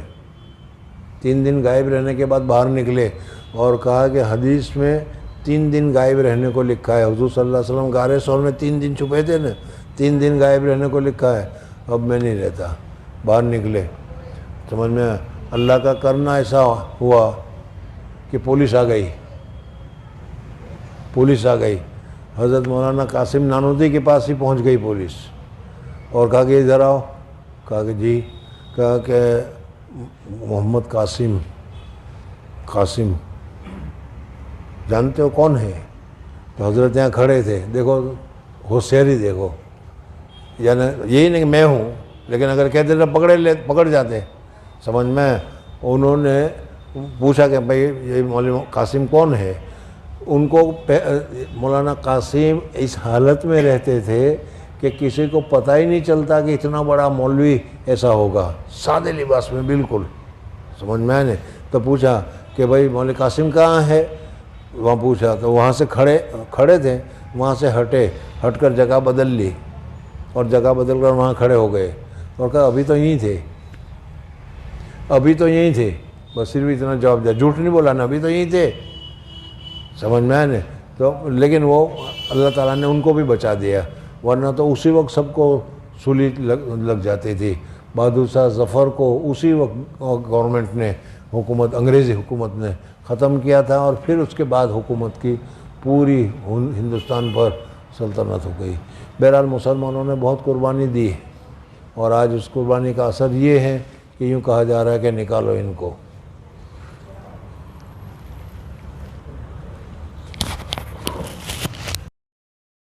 3 دن غائب رہنے کے بعد باہر نکلے اور کہا کہ حدیث میں 3 دن غائب رہنے کو لکھا ہے. حضور صلی اللہ علیہ وسلم غار ثور میں 3 دن چھپے تھے نا، 3 دن غائب رہنے کو لکھا ہے. اب میں نہیں رہتا. باہر نکلے. سمجھ میں اللہ کا کرنا ایسا ہوا کہ پولیس آ گئی. حضرت مولانا قاسم نانوتوی کے پاس ہی پہنچ گئی پولیس اور کہا کہ ادھر آؤ. کہا کہ جی. کہا کہ محمد قاسم جانتے ہو کون ہے؟ تو حضرت یہاں کھڑے تھے. دیکھو ہوشیاری دیکھو، یعنی یہی نہیں کہ میں ہوں، لیکن اگر کہتے تو پکڑ جاتے. سمجھ میں انہوں نے پوچھا کہ بھائی یہ مولانا قاسم کون ہے. ان کو مولانا قاسم اس حالت میں رہتے تھے کہ کسی کو پتہ ہی نہیں چلتا کہ اتنا بڑا مولوی ایسا ہوگا. سادے لباس میں بالکل. سمجھ میں آئے. تو پوچھا کہ بھائی مولانا قاسم کہاں ہے. وہاں پوچھا تو وہاں سے کھڑے تھے. وہاں سے ہٹ کر جگہ بدل لی اور جگہ بدل کر وہاں کھڑے ہو گئے اور کہا ابھی تو یہیں تھے. بس صرف اتنا جواب دیا. جھوٹ نہیں بولا نا، ابھی تو یہیں تھے. سمجھ میں آئے. تو لیکن وہ اللہ تعالیٰ نے ان کو بھی بچا دیا، ورنہ تو اسی وقت سب کو سولی لگ جاتی تھی. بہادر شاہ ظفر کو اسی وقت گورنمنٹ نے انگریزی حکومت نے ختم کیا تھا اور پھر اس کے بعد حکومت کی پوری ہندوستان پر سلطنت ہو گئی. بہرحال مسلمانوں نے بہت قربانی دی اور آج اس قربانی کا اثر یہ ہے کہ یوں کہا جا رہا ہے کہ نکالو ان کو.